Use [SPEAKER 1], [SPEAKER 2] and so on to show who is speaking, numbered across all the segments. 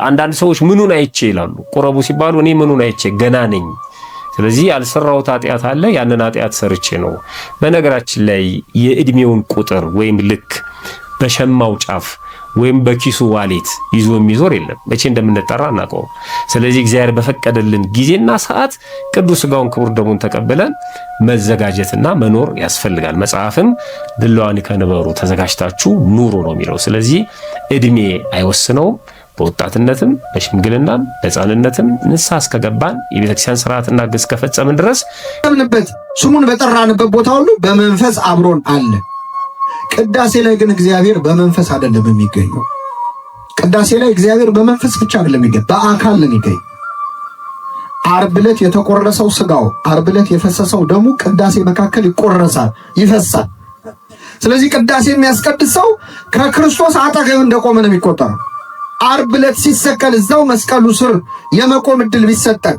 [SPEAKER 1] አንዳንድ ሰዎች ምኑን አይቼ ይላሉ። ቁረቡ ሲባሉ እኔ ምኑን አይቼ ገና ነኝ። ስለዚህ ያልሰራሁት ኃጢአት አለ፣ ያንን ኃጢአት ሰርቼ ነው። በነገራችን ላይ የእድሜውን ቁጥር ወይም ልክ በሸማው ጫፍ ወይም በኪሱ ዋሌት ይዞ የሚዞር የለም። መቼ እንደምንጠራ እናውቀው። ስለዚህ እግዚአብሔር በፈቀደልን ጊዜና ሰዓት ቅዱስ ሥጋውን ክቡር ደሙን ተቀብለን መዘጋጀትና መኖር ያስፈልጋል። መጽሐፍም ድለዋን ከነበሩ ተዘጋጅታችሁ ኑሩ ነው የሚለው። ስለዚህ እድሜ አይወስነውም። በወጣትነትም በሽምግልናም በሕፃንነትም ንስሐ እስከገባን የቤተክርስቲያን ስርዓትና ሕግ እስከፈጸምን ድረስ
[SPEAKER 2] ስሙን በጠራንበት ቦታ ሁሉ በመንፈስ አብሮን አለ። ቅዳሴ ላይ ግን እግዚአብሔር በመንፈስ አይደለም የሚገኘው። ቅዳሴ ላይ እግዚአብሔር በመንፈስ ብቻ አይደለም የሚገኝ፣ በአካል ነው የሚገኝ። ዓርብ ዕለት የተቆረሰው ሥጋው፣ ዓርብ ዕለት የፈሰሰው ደሙ ቅዳሴ መካከል ይቆረሳል፣ ይፈሳል። ስለዚህ ቅዳሴ የሚያስቀድሰው ከክርስቶስ አጠገብ እንደቆመ ነው የሚቆጠረው። ዓርብ ዕለት ሲሰቀል እዛው መስቀሉ ስር የመቆም ዕድል ቢሰጠን፣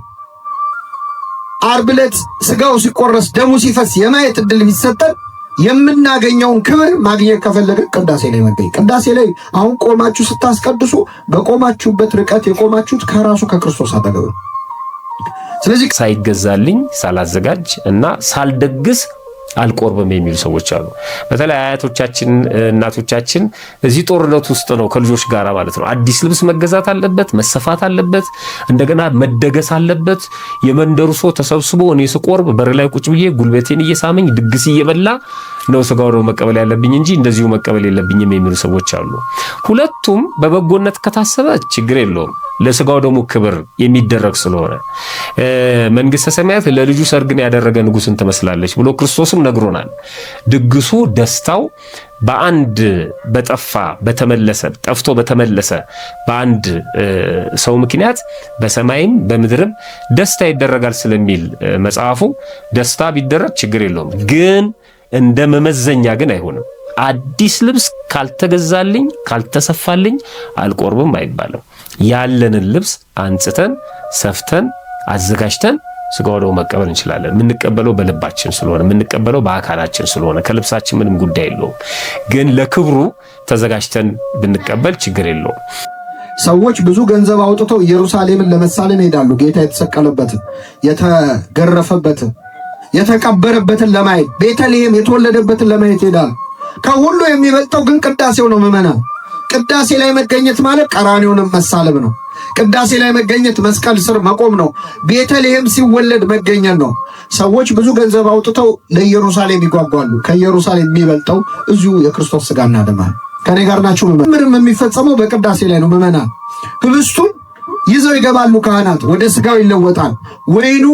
[SPEAKER 2] ዓርብ ዕለት ሥጋው ሲቆረስ ደሙ ሲፈስ የማየት ዕድል ቢሰጠን የምናገኘውን ክብር ማግኘት ከፈለገ ቅዳሴ ላይ መገኝ። ቅዳሴ ላይ አሁን ቆማችሁ ስታስቀድሱ በቆማችሁበት ርቀት የቆማችሁት ከራሱ ከክርስቶስ አጠገብ። ስለዚህ
[SPEAKER 1] ሳይገዛልኝ ሳላዘጋጅ እና ሳልደግስ አልቆርብም የሚሉ ሰዎች አሉ። በተለይ አያቶቻችን እናቶቻችን እዚህ ጦርነት ውስጥ ነው ከልጆች ጋር ማለት ነው። አዲስ ልብስ መገዛት አለበት፣ መሰፋት አለበት፣ እንደገና መደገስ አለበት። የመንደሩ ሰው ተሰብስቦ እኔ ስቆርብ በር ላይ ቁጭ ብዬ ጉልበቴን እየሳመኝ ድግስ እየበላ ነው ስጋው ነው መቀበል ያለብኝ እንጂ እንደዚሁ መቀበል የለብኝም የሚሉ ሰዎች አሉ። ሁለቱም በበጎነት ከታሰበ ችግር የለውም። ለስጋው ደግሞ ክብር የሚደረግ ስለሆነ መንግስተ ሰማያት ለልጁ ሰርግን ያደረገ ንጉስን ትመስላለች ብሎ ክርስቶስም ነግሮናል። ድግሱ ደስታው በአንድ ጠፍቶ በተመለሰ በአንድ ሰው ምክንያት በሰማይም በምድርም ደስታ ይደረጋል ስለሚል መጽሐፉ ደስታ ቢደረግ ችግር የለውም። ግን እንደ መመዘኛ ግን አይሆንም። አዲስ ልብስ ካልተገዛልኝ ካልተሰፋልኝ አልቆርብም አይባልም። ያለንን ልብስ አንጽተን ሰፍተን አዘጋጅተን ስጋው ደግሞ መቀበል እንችላለን። የምንቀበለው በልባችን ስለሆነ የምንቀበለው በአካላችን ስለሆነ ከልብሳችን ምንም ጉዳይ የለውም። ግን ለክብሩ ተዘጋጅተን ብንቀበል ችግር የለውም።
[SPEAKER 2] ሰዎች ብዙ ገንዘብ አውጥተው ኢየሩሳሌምን ለመሳለም ይሄዳሉ። ጌታ የተሰቀለበትን፣ የተገረፈበትን፣ የተቀበረበትን ለማየት ቤተልሔም የተወለደበትን ለማየት ይሄዳሉ። ከሁሉ የሚበልጠው ግን ቅዳሴው ነው። ምዕመናን፣ ቅዳሴ ላይ መገኘት ማለት ቀራንዮንም መሳለም ነው። ቅዳሴ ላይ መገኘት መስቀል ስር መቆም ነው። ቤተልሔም ሲወለድ መገኘት ነው። ሰዎች ብዙ ገንዘብ አውጥተው ለኢየሩሳሌም ይጓጓሉ። ከኢየሩሳሌም የሚበልጠው እዚሁ የክርስቶስ ሥጋና ደም ነው። ከኔ ጋር ናችሁ? ምንም የሚፈጸመው በቅዳሴ ላይ ነው። ምዕመናን፣ ህብስቱን ይዘው ይገባሉ ካህናት፣ ወደ ሥጋው ይለወጣል። ወይኑ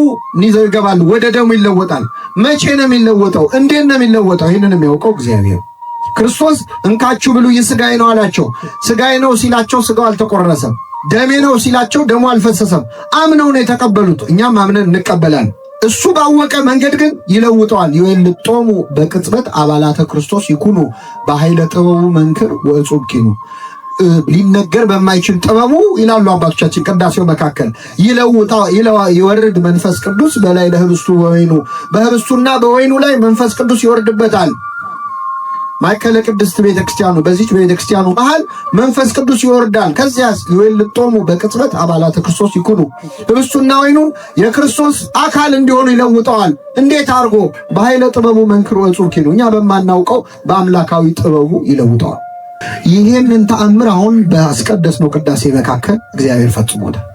[SPEAKER 2] ይዘው ይገባሉ፣ ወደ ደሙ ይለወጣል። መቼ ነው የሚለወጠው? እንዴት ነው የሚለወጠው? ይህንን የሚያውቀው እግዚአብሔር። ክርስቶስ እንካችሁ ብሉ ይህ ሥጋዬ ነው አላቸው። ሥጋዬ ነው ሲላቸው ሥጋው አልተቆረሰም። ደሜ ነው ሲላቸው ደሙ አልፈሰሰም። አምነው ነው የተቀበሉት። እኛም አምነን እንቀበላለን። እሱ ባወቀ መንገድ ግን ይለውጠዋል። ይወልጦሙ በቅጽበት አባላተ ክርስቶስ ይኩኑ በኃይለ ጥበቡ መንክር ወእጹብ ኪኑ። ሊነገር በማይችል ጥበቡ ይላሉ አባቶቻችን ቅዳሴው መካከል ይወርድ መንፈስ ቅዱስ በላይ ለህብስቱ ወወይኑ፣ በህብስቱና በወይኑ ላይ መንፈስ ቅዱስ ይወርድበታል። ማዕከለ ቅድስት ቤተክርስቲያኑ፣ በዚች ቤተክርስቲያኑ መሃል መንፈስ ቅዱስ ይወርዳል። ከዚያስ ይወልጦሙ በቅጽበት አባላተ ክርስቶስ ይኩኑ፣ ህብስቱና ወይኑን የክርስቶስ አካል እንዲሆኑ ይለውጠዋል። እንዴት አድርጎ? በኃይለ ጥበቡ መንክር ወእጹብ ኪኑ፣ እኛ በማናውቀው በአምላካዊ ጥበቡ ይለውጠዋል። ይህንን ተአምር አሁን ባስቀደስነው ቅዳሴ መካከል እግዚአብሔር ፈጽሞታል።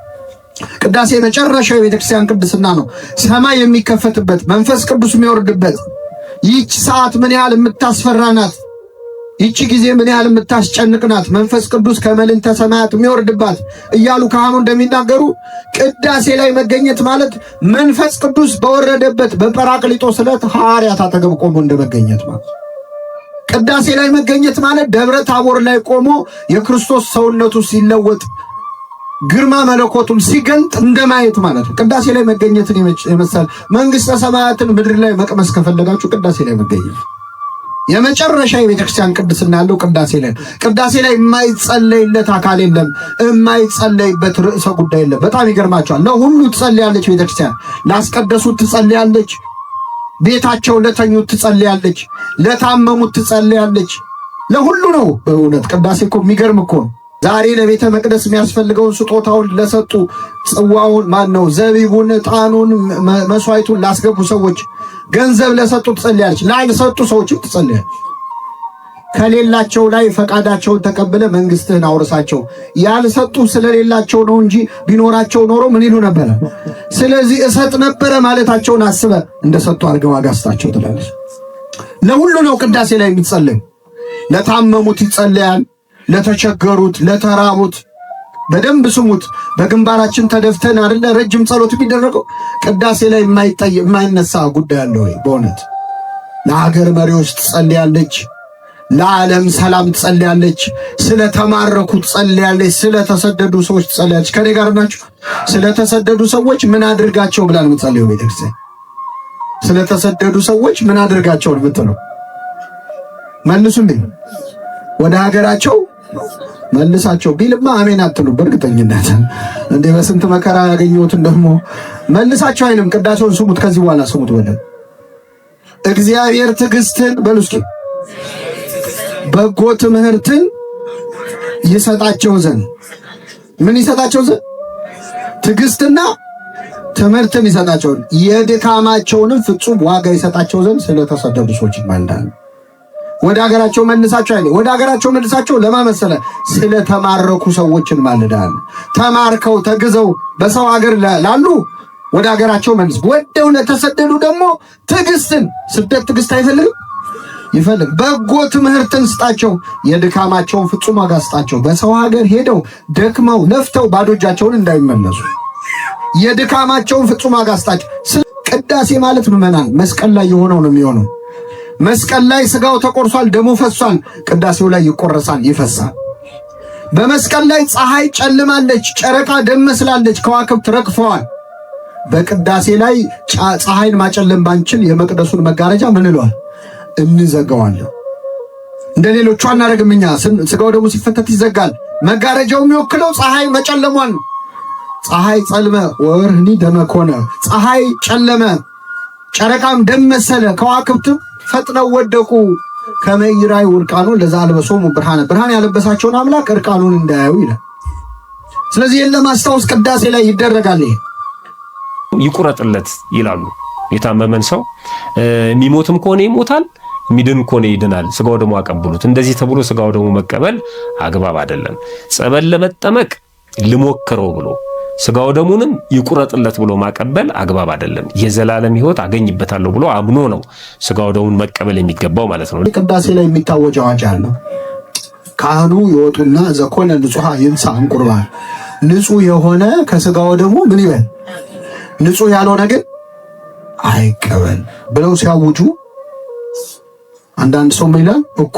[SPEAKER 2] ቅዳሴ መጨረሻው የቤተክርስቲያን ቅድስና ነው። ሰማይ የሚከፈትበት መንፈስ ቅዱስ የሚወርድበት ይህች ሰዓት ምን ያህል የምታስፈራ ናት! ይህች ጊዜ ምን ያህል የምታስጨንቅ ናት! መንፈስ ቅዱስ ከመልዕልተ ሰማያት የሚወርድባት እያሉ ካህኑ እንደሚናገሩ ቅዳሴ ላይ መገኘት ማለት መንፈስ ቅዱስ በወረደበት በጰራቅሊጦስ ዕለት ሐዋርያት አጠገብ ቆሞ እንደመገኘት ማለት። ቅዳሴ ላይ መገኘት ማለት ደብረ ታቦር ላይ ቆሞ የክርስቶስ ሰውነቱ ሲለወጥ ግርማ መለኮቱን ሲገልጥ እንደማየት ማለት ነው። ቅዳሴ ላይ መገኘትን የመሰለ መንግስተ ሰማያትን ምድር ላይ መቅመስ ከፈለጋችሁ ቅዳሴ ላይ መገኘት። የመጨረሻ የቤተክርስቲያን ቅድስና ያለው ቅዳሴ ላይ። ቅዳሴ ላይ የማይጸለይለት አካል የለም፣ የማይጸለይበት ርዕሰ ጉዳይ የለም። በጣም ይገርማቸዋል። ለሁሉ ትጸልያለች ቤተክርስቲያን። ላስቀደሱት ትጸልያለች፣ ቤታቸው ለተኙት ትጸልያለች፣ ለታመሙት ትጸልያለች። ለሁሉ ነው። በእውነት ቅዳሴ እኮ የሚገርም እኮ ነው። ዛሬ ለቤተ መቅደስ የሚያስፈልገውን ስጦታውን ለሰጡ ጽዋውን ማነው ዘቢቡን፣ ዕጣኑን፣ መስዋዕቱን ላስገቡ ሰዎች ገንዘብ ለሰጡ ትጸልያለች። ላልሰጡ ሰዎችም ትጸልያለች። ከሌላቸው ላይ ፈቃዳቸውን ተቀብለ መንግስትህን አውርሳቸው። ያልሰጡ ስለሌላቸው ነው እንጂ ቢኖራቸው ኖሮ ምን ይሉ ነበረ? ስለዚህ እሰጥ ነበረ ማለታቸውን አስበ እንደሰጡ አድርገው ዋጋ ስጣቸው ትላለች። ለሁሉ ነው ቅዳሴ ላይ የሚጸለይ። ለታመሙት ይጸለያል፣ ለተቸገሩት፣ ለተራቡት። በደንብ ስሙት። በግንባራችን ተደፍተን አይደለ ረጅም ጸሎት የሚደረገው። ቅዳሴ ላይ የማይነሳ ጉዳይ አለ ወይ? በእውነት ለሀገር መሪዎች ትጸልያለች። ለዓለም ሰላም ትጸልያለች። ስለተማረኩ ትጸልያለች። ስለተሰደዱ ሰዎች ትጸልያለች። ከኔ ጋር ናችሁ? ስለተሰደዱ ሰዎች ምን አድርጋቸው ብላ ነው የምትጸልየው ቤተክርስቲያን? ስለተሰደዱ ሰዎች ምን አድርጋቸው ነው የምትለው? መልሱልኝ። ወደ ሀገራቸው መልሳቸው ቢልማ አሜን አትሉ። በእርግጠኝነት እንዴ በስንት መከራ ያገኘሁትን ደግሞ መልሳቸው አይልም። ቅዳሴውን ስሙት። ከዚህ በኋላ ስሙት። ወደ እግዚአብሔር ትዕግስትን በሉ እስኪ በጎ ትምህርትን ይሰጣቸው ዘንድ ምን ይሰጣቸው ዘንድ? ትዕግስትና ትምህርትን ይሰጣቸው ዘንድ የድካማቸውንም ፍጹም ዋጋ ይሰጣቸው ዘንድ ስለተሰደዱ ሰዎች ይማልዳል። ወደ ሀገራቸው መልሳቸው አይደል? ወደ ሀገራቸው መልሳቸው ለማመሰለ ስለተማረኩ ሰዎችን ማልዳል። ተማርከው ተግዘው በሰው ሀገር ላሉ ወደ ሀገራቸው መልስ። ወደው ለተሰደዱ ደግሞ ትዕግስትን፣ ስደት ትዕግስት አይፈልግም ይፈልግ። በጎ ትምህርትን ስጣቸው፣ የድካማቸውን ፍጹም ዋጋ ስጣቸው። በሰው ሀገር ሄደው ደክመው ለፍተው ባዶ እጃቸውን እንዳይመለሱ የድካማቸውን ፍጹም ዋጋ ስጣቸው። ቅዳሴ ማለት ምዕመናን መስቀል ላይ የሆነው ነው የሚሆነው። መስቀል ላይ ስጋው ተቆርሷል፣ ደሙ ፈሷል። ቅዳሴው ላይ ይቆረሳል፣ ይፈሳል። በመስቀል ላይ ፀሐይ ጨልማለች፣ ጨረቃ ደም መስላለች፣ ከዋክብት ረግፈዋል። በቅዳሴ ላይ ፀሐይን ማጨለም ባንችል የመቅደሱን መጋረጃ ምን ይለዋል? እንዘጋዋለን። እንደ ሌሎቹ አናደርግም እኛ። ስጋው ደግሞ ሲፈተት ይዘጋል። መጋረጃው የሚወክለው ፀሐይ መጨለሟን። ፀሐይ ጸልመ ወርህኒ ደመ ኮነ፣ ፀሐይ ጨለመ፣ ጨረቃም ደም መሰለ፣ ከዋክብትም ፈጥነው ወደቁ። ከመይራይ ወርቃኑ ለዛ አልበሶሙ ብርሃነ፣ ብርሃን ያለበሳቸውን አምላክ እርቃኑን እንዳያዩ ይላል። ስለዚህ የለም ማስታወስ ቅዳሴ ላይ ይደረጋል።
[SPEAKER 1] ይቁረጥለት ይላሉ። የታመመን ሰው የሚሞትም ከሆነ ይሞታል፣ የሚድን ከሆነ ይድናል። ስጋው ደግሞ አቀብሉት። እንደዚህ ተብሎ ስጋው ደግሞ መቀበል አግባብ አይደለም። ጸበል ለመጠመቅ ልሞክረው ብሎ ስጋው ደሙንም ይቁረጥለት ብሎ ማቀበል አግባብ አይደለም። የዘላለም ሕይወት አገኝበታለሁ ብሎ አምኖ ነው ስጋው ደሙን መቀበል የሚገባው ማለት ነው።
[SPEAKER 2] ቅዳሴ ላይ የሚታወጅ አዋጅ አለ። ካህኑ ይወጡና ዘኮነ ንጹሐ ይንሣእ እምቁርባን፣ ንጹህ የሆነ ከስጋው ደሙ ምን ይበል፣ ንጹህ ያልሆነ ግን አይቀበል ብለው ሲያውጁ አንዳንድ ሰው ምን ይላል እኮ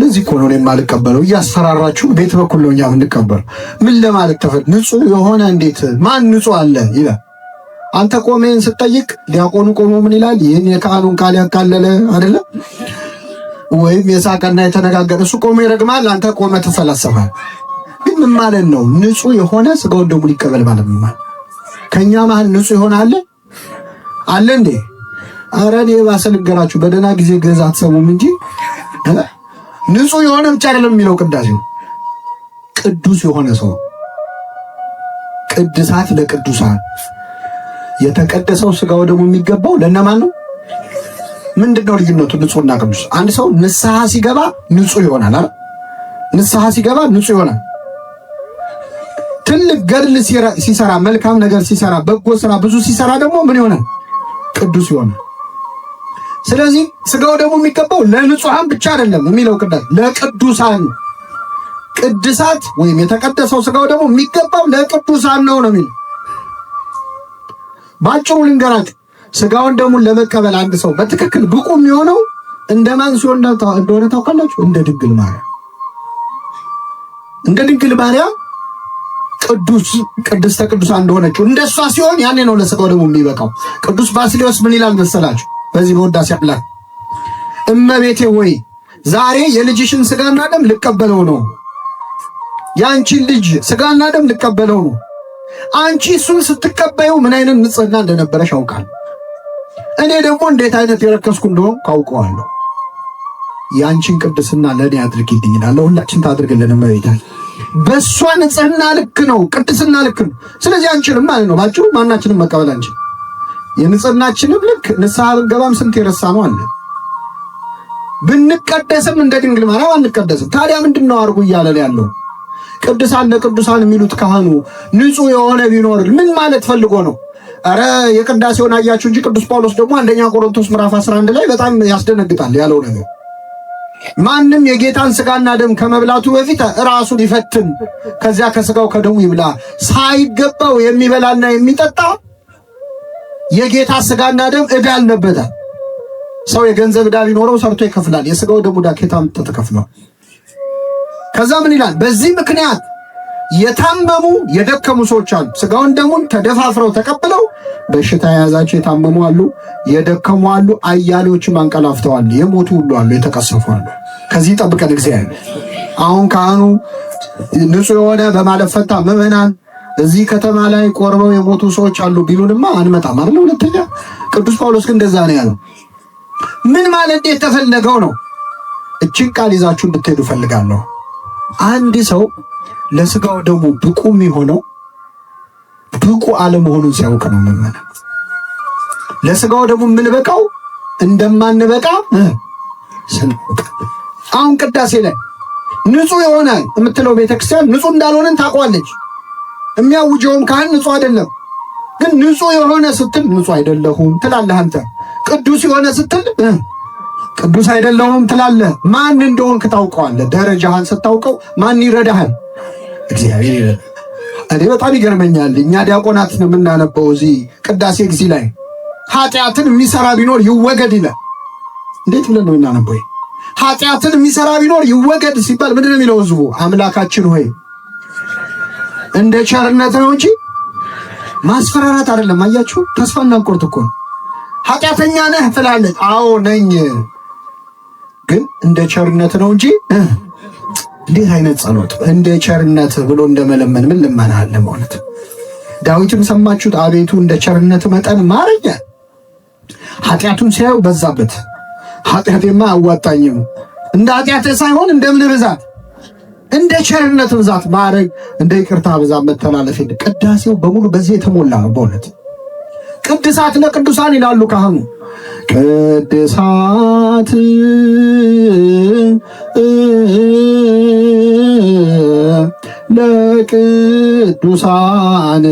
[SPEAKER 2] ለዚህ እኮ ነው የማልቀበለው፣ እያስፈራራችሁ ቤት በኩል ነው እኛ የምንቀበለው። ምን ለማለት ተፈል ንጹህ የሆነ እንዴት ማን ንጹህ አለ ይላል። አንተ ቆሜን ስትጠይቅ ዲያቆኑ ቆሞ ምን ይላል? ይህን የካህኑን ቃል ያቃለለ አይደለ ወይም የሳቀና የተነጋገረ እሱ ቆሞ ይረግማል፣ አንተ ቆመ ተፈላሰፋል። ግን ምን ማለት ነው? ንጹህ የሆነ ስጋውን ደሙን ይቀበል ማለት ምን ማለት? ከኛ መሀል ንጹህ የሆነ አለ እንዴ? ኧረ እኔ ባሰ ልንገራችሁ፣ በደህና ጊዜ ገዛ አትሰሙም እንጂ ንጹህ የሆነ ብቻ አይደለም የሚለው ቅዳሴው፣ ቅዱስ የሆነ ሰው። ቅድሳት ለቅዱሳን የተቀደሰው ስጋው ደግሞ የሚገባው ለነማን ነው? ምንድነው ልዩነቱ ንጹህና ቅዱስ? አንድ ሰው ንስሐ ሲገባ ንጹህ ይሆናል አይደል? ንስሐ ሲገባ ንጹህ ይሆናል። ትልቅ ገድል ሲሰራ፣ መልካም ነገር ሲሰራ፣ በጎ ስራ ብዙ ሲሰራ ደግሞ ምን ይሆናል? ቅዱስ ይሆናል። ስለዚህ ስጋው ደግሞ የሚገባው ለንጹሃን ብቻ አይደለም የሚለው ቅዳሴ ለቅዱሳን። ቅድሳት ወይም የተቀደሰው ስጋው ደግሞ የሚገባው ለቅዱሳን ነው የሚለው። ባጭሩ ልንገራችሁ፣ ስጋውን ደሙን ለመቀበል አንድ ሰው በትክክል ብቁ የሚሆነው እንደማን ሲሆን እንደሆነ ታውቃላችሁ? እንደ ድንግል ማርያም። እንደ ድንግል ማርያም ቅድስተ ቅዱሳን እንደሆነችው እንደሷ ሲሆን ያኔ ነው ለስጋው ደግሞ የሚበቃው። ቅዱስ ባስልዮስ ምን ይላል መሰላችሁ? በዚህ በውዳሴ አምላክ እመቤቴ ወይ ዛሬ የልጅሽን ስጋና ደም ልቀበለው ነው፣ ያንቺን ልጅ ስጋና ደም ልቀበለው ነው። አንቺ እሱን ስትቀበዩ ምን አይነት ንጽህና እንደነበረሽ አውቃለሁ። እኔ ደግሞ እንዴት አይነት የረከስኩ እንደሆነ ካውቀዋለሁ። ያንቺን ቅድስና ለኔ አድርጊልኝ ይላል። ለሁላችን ታድርግልን እመቤታችን። በሷ ንጽህና ልክ ነው፣ ቅድስና ልክ ነው። ስለዚህ አንችልም ማለት ነው። ባጭሩ ማናችንም መቀበል አንችል። የንጽህናችንም ልክ ንስሐ ብንገባም ስንት የረሳ ነው አለ። ብንቀደስም እንደ ድንግል ማርያም አንቀደስም። ታዲያ ምንድነው አርጉ እያለ ያለው? ቅዱሳን ለቅዱሳን የሚሉት ካህኑ ንጹህ የሆነ ቢኖር ምን ማለት ፈልጎ ነው? አረ የቅዳሴውን አያችሁ እንጂ ቅዱስ ጳውሎስ ደግሞ አንደኛ ቆሮንቶስ ምዕራፍ 11 ላይ በጣም ያስደነግጣል ያለው ነገር። ማንም የጌታን ስጋና ደም ከመብላቱ በፊት ራሱን ይፈትን፣ ከዚያ ከስጋው ከደሙ ይብላ። ሳይገባው የሚበላና የሚጠጣ የጌታ ስጋና ደም ዕዳ አለበታል። ሰው የገንዘብ ዕዳ ቢኖረው ሰርቶ ይከፍላል። የስጋው ደሙ ዕዳ ከየት አምጥቶ ተከፍሏል? ከዛ ምን ይላል? በዚህ ምክንያት የታመሙ የደከሙ ሰዎች አሉ። ስጋውን ደሙን ተደፋፍረው ተቀብለው በሽታ የያዛቸው የታመሙ አሉ፣ የደከሙ አሉ፣ አያሌዎችም አንቀላፍተዋል። የሞቱ ሁሉ አሉ፣ የተቀሰፉ አሉ። ከዚህ ጠብቀን እግዚአብሔር። አሁን ካህኑ ንጹሕ የሆነ በማለት ፈንታ ምዕመናን እዚህ ከተማ ላይ ቆርበው የሞቱ ሰዎች አሉ ቢሉንማ አንመጣም አይደል? ሁለተኛ ቅዱስ ጳውሎስ ግን እንደዛ ነው ያለው። ምን ማለት የተፈለገው ነው? እችን ቃል ይዛችሁ እንድትሄዱ ፈልጋለሁ። አንድ ሰው ለስጋው ደግሞ ብቁ የሚሆነው ብቁ አለመሆኑን ሲያውቅ ነው። ምንመና ለስጋው ደግሞ የምንበቃው እንደማንበቃ አሁን ቅዳሴ ላይ ንጹሕ የሆነ የምትለው ቤተክርስቲያን ንጹሕ እንዳልሆነን ታውቋለች። የሚያውጀውም ካህን ንጹሕ አይደለም። ግን ንጹሕ የሆነ ስትል ንጹሕ አይደለሁም ትላለህ አንተ። ቅዱስ የሆነ ስትል ቅዱስ አይደለሁም ትላለህ። ማን እንደሆንክ ታውቀዋለህ። ደረጃህን ስታውቀው ማን ይረዳሃል? እግዚአብሔር ይረዳል። እኔ በጣም ይገርመኛል። እኛ ዲያቆናት ነው የምናነበው እዚህ ቅዳሴ ጊዜ ላይ ኃጢአትን የሚሰራ ቢኖር ይወገድ ይላል። እንዴት ብለን ነው የምናነበው? ኃጢአትን የሚሰራ ቢኖር ይወገድ ሲባል ምንድን ነው የሚለው ህዝቡ? አምላካችን ሆይ እንደ ቸርነት ነው እንጂ ማስፈራራት አይደለም። አያችሁ፣ ተስፋ እናንቆርጥ እኮ ነው። ኃጢአተኛ ነህ ትላለህ። አዎ ነኝ፣ ግን እንደ ቸርነት ነው እንጂ እንዴት አይነት ጸሎት! እንደ ቸርነት ብሎ እንደመለመን ምን ልመና አለ ማለት። ዳዊትም ሰማችሁት፣ አቤቱ እንደ ቸርነት መጠን ማረኝ። ኃጢአቱን ሲያዩ በዛበት። ኃጢአቴማ አዋጣኝም፣ እንደ ኃጢአቴ ሳይሆን እንደምን ብዛት፣ እንደ ቸርነት ብዛት ማረግ፣ እንደ ይቅርታ ብዛት መተላለፍ። ቅዳሴው በሙሉ በዚህ የተሞላ ነው በእውነት። ቅድሳት ለቅዱሳን ይላሉ ካህኑ። ቅድሳት ለቅዱሳን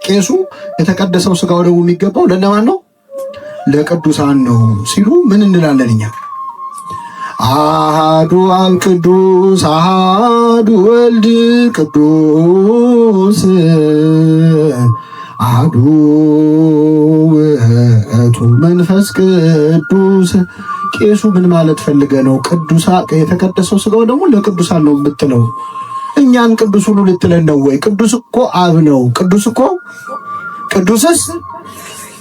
[SPEAKER 2] ቄሱ የተቀደሰው ስጋው ደግሞ የሚገባው ለነማን ነው? ለቅዱሳን ነው ሲሉ ምን እንላለን እኛ? አሃዱ አብ ቅዱስ፣ አሃዱ ወልድ ቅዱስ፣ አሐዱ ውእቱ መንፈስ ቅዱስ። ቄሱ ምን ማለት ፈልገ ነው? ቅዱሳ የተቀደሰው ስጋው ደግሞ ለቅዱሳን ነው የምትለው። እኛን ቅዱስ ሁሉ ልትለን ነው ወይ? ቅዱስ እኮ አብ ነው። ቅዱስ እኮ ቅዱስስ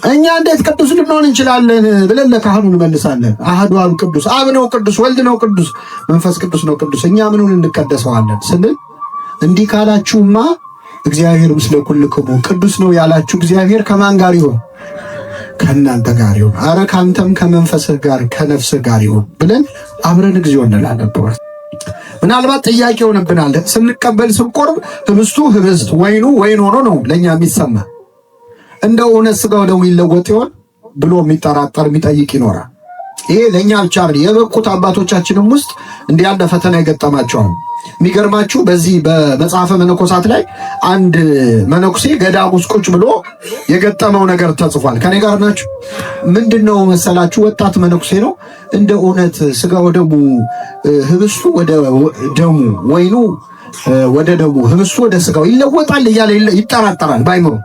[SPEAKER 2] እኛ እንዴት ቅዱስ ልንሆን እንችላለን ብለን ለካህኑ እንመልሳለን። አሐዱ አብ ቅዱስ፣ አብ ነው ቅዱስ፣ ወልድ ነው ቅዱስ፣ መንፈስ ቅዱስ ነው ቅዱስ። እኛ ምኑን እንቀደሰዋለን ስንል እንዲህ ካላችሁማ እግዚአብሔር ምስለ ኩልክሙ ቅዱስ ነው ያላችሁ እግዚአብሔር ከማን ጋር ይሆን? ከእናንተ ጋር ይሆን። አረ ካንተም ከመንፈስህ ጋር ከነፍስህ ጋር ይሆን ብለን አብረን እግዚኦ እንላለን። ምናልባት ጥያቄ ሆነብናል። ስንቀበል ስንቆርብ ህብስቱ ህብስት፣ ወይኑ ወይን ሆኖ ነው ለእኛ የሚሰማ። እንደው እውነት ስጋው ደግሞ ይለወጥ ይሆን ብሎ የሚጠራጠር የሚጠይቅ ይኖራል። ይሄ ለእኛ ብቻ አይደል፣ የበቁት አባቶቻችንም ውስጥ እንዲህ ያለ ፈተና የገጠማቸዋል። የሚገርማችሁ በዚህ በመጽሐፈ መነኮሳት ላይ አንድ መነኩሴ ገዳም ውስጥ ቁጭ ብሎ የገጠመው ነገር ተጽፏል። ከኔ ጋር ናችሁ? ምንድነው መሰላችሁ? ወጣት መነኩሴ ነው። እንደ እውነት ስጋው ደሙ ህብስቱ ወደ ደሙ፣ ወይኑ ወደ ደሙ፣ ህብስቱ ወደ ስጋው ይለወጣል እያለ ይጠራጠራል ባይምሮ።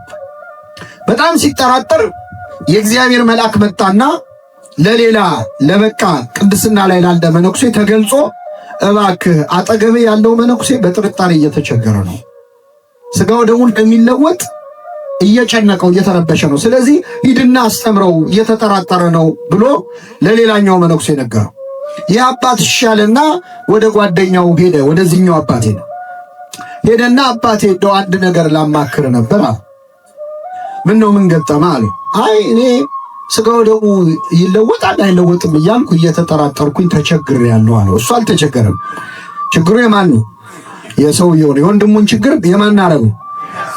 [SPEAKER 2] በጣም ሲጠራጠር የእግዚአብሔር መልአክ መጣና ለሌላ ለበቃ ቅድስና ላይ ላለ መነኩሴ ተገልጾ እባክህ አጠገቤ ያለው መነኩሴ በጥርጣሬ እየተቸገረ ነው፣ ስጋው ደሙ እንደሚለወጥ እየጨነቀው እየተረበሸ ነው፣ ስለዚህ ሂድና አስተምረው እየተጠራጠረ ነው ብሎ ለሌላኛው መነኩሴ ነገረው። ይህ አባት ይሻልና ወደ ጓደኛው ሄደ። ወደዚህኛው አባት ሄደና አባቴ እንደው አንድ ነገር ላማክር ነበር አለ። ምን ነው ምን ገጠመ አለ። አይ እኔ ስጋው ደግሞ ይለወጣል አይለወጥም እያልኩ እየተጠራጠርኩኝ ተቸግሬያለሁ አለው። እሱ አልተቸገረም። ችግሩ የማን ነው? የሰውየው ነው። የወንድሙን ችግር የማን አረገው?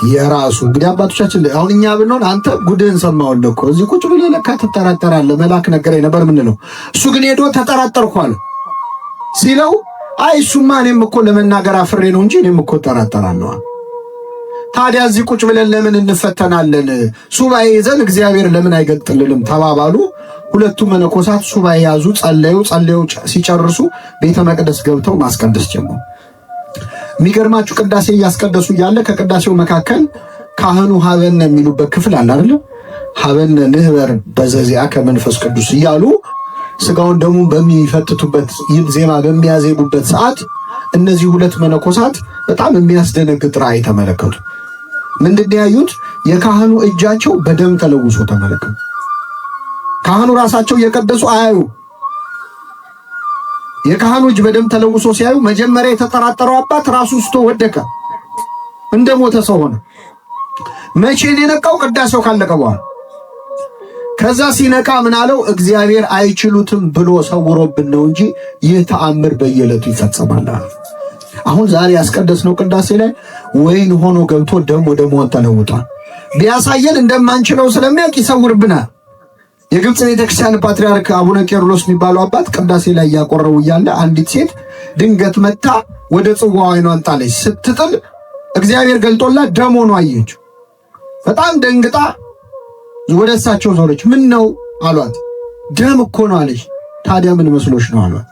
[SPEAKER 2] የራሱ። እንግዲህ አባቶቻችን አሁን እኛ ብንሆን አንተ ጉድህን ሰማሁልህ እኮ እዚህ ቁጭ ብለህ ለካ ትጠራጠራለህ መልአክ ነገረኝ ነበር ምንለው። እሱ ግን ሄዶ ተጠራጠርኩ አለ ሲለው አይ እሱማ እኔም እኮ ለመናገር አፍሬ ነው እንጂ እኔም እኮ እጠራጠራለሁ። ታዲያ እዚህ ቁጭ ብለን ለምን እንፈተናለን? ሱባኤ ይዘን እግዚአብሔር ለምን አይገልጥልንም ተባባሉ። ሁለቱ መነኮሳት ሱባኤ ያዙ። ጸለዩ ሲጨርሱ ቤተ መቅደስ ገብተው ማስቀደስ ጀመሩ። የሚገርማችሁ ቅዳሴ እያስቀደሱ እያለ ከቅዳሴው መካከል ካህኑ ሀበነ የሚሉበት ክፍል አለ አይደል? ሀበነ ንህበር በዘዚያ ከመንፈስ ቅዱስ እያሉ ስጋውን ደግሞ በሚፈትቱበት ዜማ በሚያዜቡበት ሰዓት እነዚህ ሁለት መነኮሳት በጣም የሚያስደነግጥ ራእይ ተመለከቱ። ምንድን ያዩት? የካህኑ እጃቸው በደም ተለውሶ ተመለከቱ። ካህኑ ራሳቸው እየቀደሱ አያዩ። የካህኑ እጅ በደም ተለውሶ ሲያዩ መጀመሪያ የተጠራጠረው አባት ራሱ ስቶ ወደቀ፣ እንደሞተ ሰው ሆነ። መቼ ነው የነቃው? ቅዳሴው ካለቀ በኋላ። ከዛ ሲነቃ ምን አለው? እግዚአብሔር አይችሉትም ብሎ ሰውሮብን ነው እንጂ ይህ ተአምር በየዕለቱ ይፈጸማል። አሁን ዛሬ ያስቀደስነው ቅዳሴ ላይ ወይን ሆኖ ገብቶ ደም ወደ መሆን ተለውጧል። ቢያሳየን እንደማንችለው ስለሚያውቅ ይሰውርብናል። የግብፅ ቤተክርስቲያን ፓትርያርክ አቡነ ቄርሎስ የሚባሉ አባት ቅዳሴ ላይ ያቆረው እያለ አንዲት ሴት ድንገት መታ ወደ ጽዋው አይኗን ጣለች። ስትጥል እግዚአብሔር ገልጦላት ደም ሆኖ አየችው። በጣም ደንግጣ ወደ እሳቸው ዞረች። ምን ነው አሏት። ደም እኮ ነው አለች። ታዲያ ምን መስሎሽ ነው አሏት።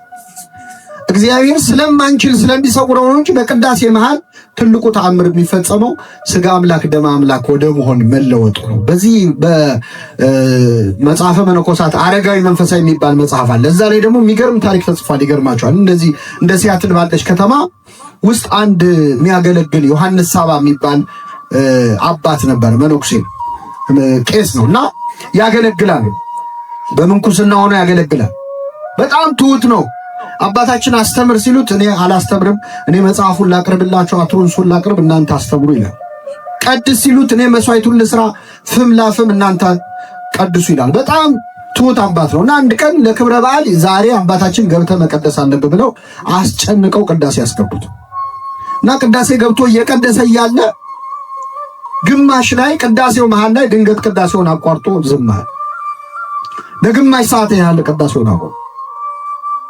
[SPEAKER 2] እግዚአብሔር ስለማንችል ስለሚሰውረው ነው እንጂ በቅዳሴ መሃል ትልቁ ተአምር የሚፈጸመው ስጋ አምላክ ደም አምላክ ወደ መሆን መለወጡ ነው። በዚህ በመጽሐፈ መነኮሳት አረጋዊ መንፈሳዊ የሚባል መጽሐፍ አለ። እዛ ላይ ደግሞ የሚገርም ታሪክ ተጽፏል። ይገርማቸዋል። እንደዚህ እንደ ሲያትል ባለች ከተማ ውስጥ አንድ የሚያገለግል ዮሐንስ ሳባ የሚባል አባት ነበር። መነኩሴ ቄስ ነው እና ያገለግላል። በምንኩስና ሆኖ ያገለግላል። በጣም ትሁት ነው። አባታችን አስተምር ሲሉት እኔ አላስተምርም፣ እኔ መጽሐፉን ላቅርብላችሁ፣ አትሮንሱን ላቅርብ፣ እናንተ አስተምሩ ይላል። ቀድስ ሲሉት እኔ መስዋዕቱን ልስራ፣ ፍም ላፍም፣ እናንተ ቀድሱ ይላል። በጣም ትሁት አባት ነው እና አንድ ቀን ለክብረ በዓል ዛሬ አባታችን ገብተህ መቀደስ አለብህ ብለው አስጨንቀው ቅዳሴ ያስገቡት እና ቅዳሴ ገብቶ እየቀደሰ እያለ ግማሽ ላይ ቅዳሴው መሃል ላይ ድንገት ቅዳሴውን አቋርጦ ዝም አለ። ለግማሽ ሰዓት ያህል ቅዳሴውን አቋርጦ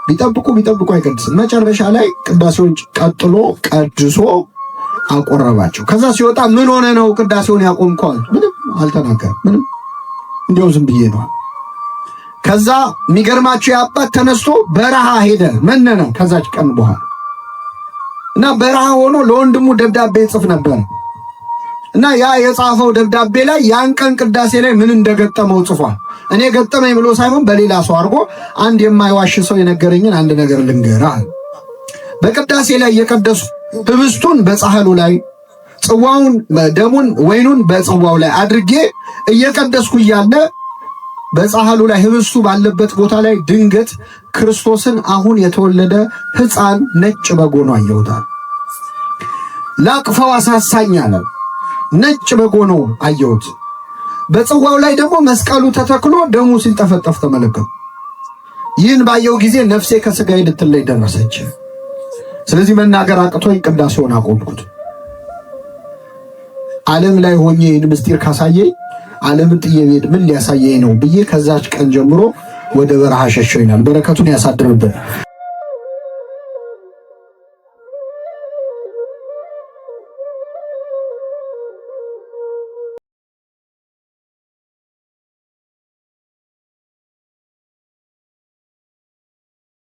[SPEAKER 2] ቢጠብቁ አይቀድስም። መጨረሻ ላይ ቅዳሴውን ቀጥሎ ቀድሶ አቆረባቸው። ከዛ ሲወጣ ምን ሆነ ነው ቅዳሴውን ያቆምከው? ምንም አልተናገረም። ምንም እንዲያው ዝም ብዬ ነው። ከዛ የሚገርማቸው የአባት ተነስቶ በረሃ ሄደ፣ መነነ። ከዛች ቀን በኋላ እና በረሃ ሆኖ ለወንድሙ ደብዳቤ ይጽፍ ነበር እና ያ የጻፈው ደብዳቤ ላይ ያን ቀን ቅዳሴ ላይ ምን እንደገጠመው ጽፏል። እኔ ገጠመኝ ብሎ ሳይሆን በሌላ ሰው አድርጎ አንድ የማይዋሽ ሰው የነገረኝን አንድ ነገር ልንገርህ። በቅዳሴ ላይ የቀደሱ ህብስቱን በጻሕሉ ላይ ጽዋውን ደሙን ወይኑን በጽዋው ላይ አድርጌ እየቀደስኩ እያለ በጻሕሉ ላይ ህብስቱ ባለበት ቦታ ላይ ድንገት ክርስቶስን አሁን የተወለደ ሕፃን ነጭ በግ ሆኖ አየሁታል። ላቅፈው አሳሳኝ አለ። ነጭ በግ ሆኖ አየሁት። በጽዋው ላይ ደግሞ መስቀሉ ተተክሎ ደሙ ሲንጠፈጠፍ ተመለከቱ። ይህን ባየው ጊዜ ነፍሴ ከስጋዬ ልትለይ ደረሰች። ስለዚህ መናገር አቅቶኝ ቅዳሴውን አቆምኩት። ዓለም ላይ ሆኜ ይህን ምስጢር ካሳየኝ ዓለምን ጥዬ ብሄድ ምን ሊያሳየኝ ነው ብዬ ከዛች ቀን ጀምሮ ወደ በረሃ ሸሸሁ ይላል። በረከቱን ያሳድርብን።